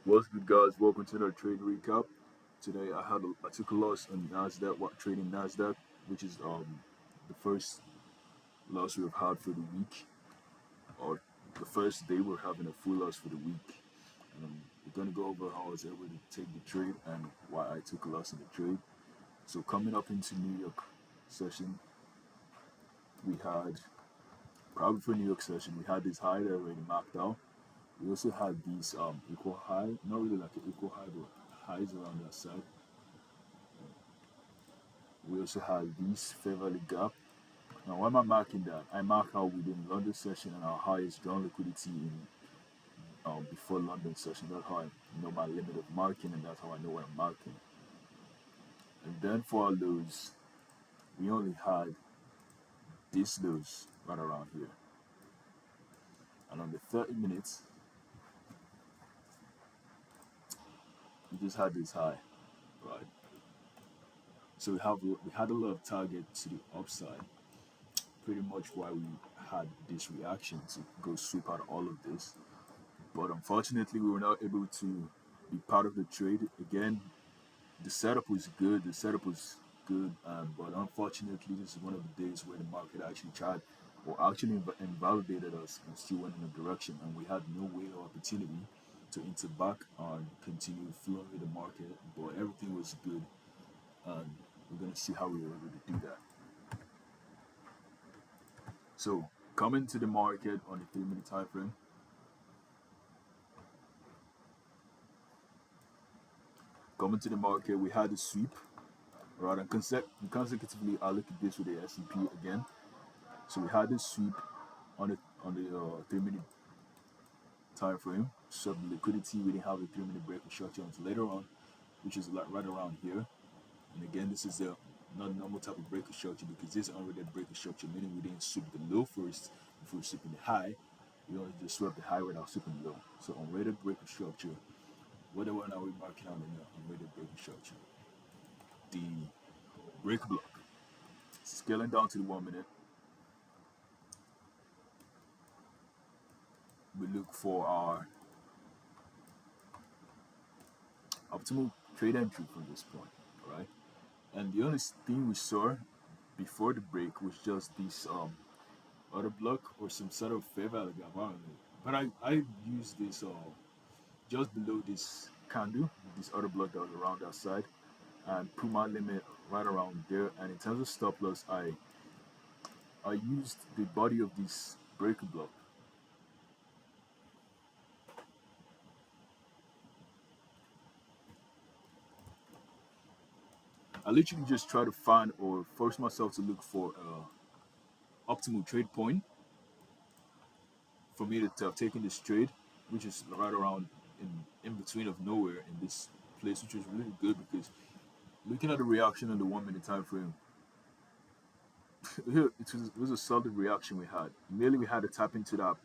What's good, guys? Welcome to another trade recap. Today, I took a loss on Nasdaq, what trading Nasdaq, which is the first loss we've had for the week, or the first day we're having a full loss for the week. We're gonna go over how I was able to take the trade and why I took a loss in the trade. So coming up into New York session, we had probably for New York session we had this high that already marked out. We also had these equal high, not really like an equal high, but highs around that side. We also had these fair value gap. Now, why am I marking that? I mark how within London session and our highest drawn liquidity in before London session. That's how I know my limit of marking, and that's how I know where I'm marking. And then for our lows, we only had these lows right around here. And on the 30 minutes, we just had this high, right? So we had a lot of target to the upside. Pretty much why we had this reaction to go sweep out all of this. But unfortunately, we were not able to be part of the trade. Again, the setup was good. The setup was good, but unfortunately, this is one of the days where the market actually tried or actually invalidated us and still went in a direction, and we had no way or opportunity to enter back and continue flowing with the market. But everything was good, and we're gonna see how we were able to do that. So coming to the market on the 3 minute time frame, coming to the market, we had a sweep, right? And consecutively, I look at this with the S&P again. So we had this sweep on the 3 minute time frame. So the liquidity, we didn't have a 3 minute break of structure until later on, which is like right around here. And again, this is a not a normal type of break of structure because this is unrated break of structure, meaning we didn't sweep the low first before sweeping the high. We only just swept the high without sweeping the low. So unrated break of structure. What the one are we marking out in the unrated break of structure? The break block. Scaling down to the 1 minute, we look for our optimal trade entry from this point, right? And the only thing we saw before the break was just this other block or some sort of fair value gap. I don't know. But I used this just below this candle, this other block that was around that side, and put my limit right around there. And in terms of stop loss, I used the body of this breaker block. I literally just try to find or force myself to look for optimal trade point for me to have taken this trade, which is right around in between of nowhere in this place, which was really good because looking at the reaction on the 1 minute time frame, it was a solid reaction we had. Merely we had to tap into that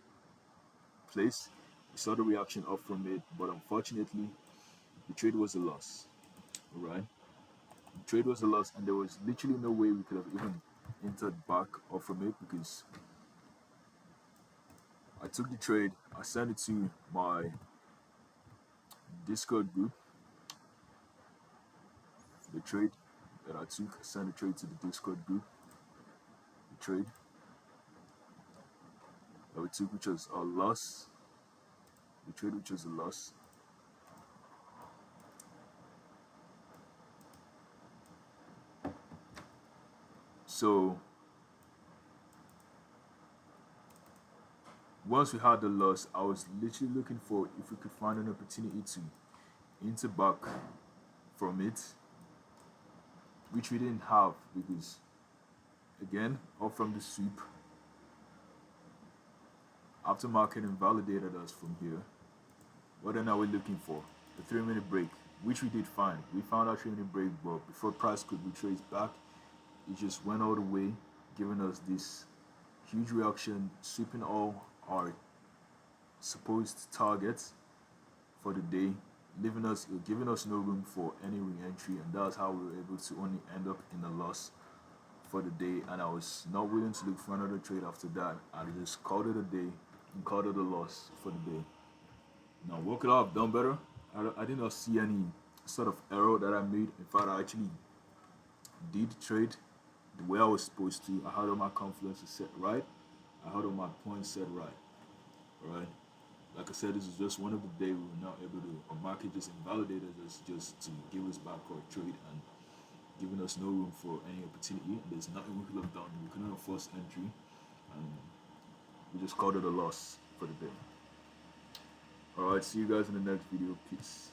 place. We saw the reaction up from it, but unfortunately, the trade was a loss. Right? The trade was a loss, and there was literally no way we could have even entered back off from it because I took the trade, I sent it to my Discord group, the trade that I took, I sent the trade to the Discord group, the trade that we took, which was a loss, the trade which was a loss. So once we had the loss, I was literally looking for if we could find an opportunity to enter back from it, which we didn't have because again, up from the sweep, aftermarket invalidated us from here. What then are we looking for? The 3 minute break, which we did find. We found our 3 minute break, but before price could retrace back, it just went all the way, giving us this huge reaction, sweeping all our supposed targets for the day, giving us no room for any re-entry, and that's how we were able to only end up in a loss for the day. And I was not willing to look for another trade after that. I just called it a day and called it a loss for the day. Now, what could I have done better? I did not see any sort of error that I made. In fact, I actually did trade the way I was supposed to. I had all my confluences set right. I had all my points set right. Right. Like I said, this is just one of the day we were not able to. The market just invalidated us just to give us back our trade and giving us no room for any opportunity. There's nothing we could have done. We couldn't have forced entry, and we just called it a loss for the day. All right. See you guys in the next video. Peace.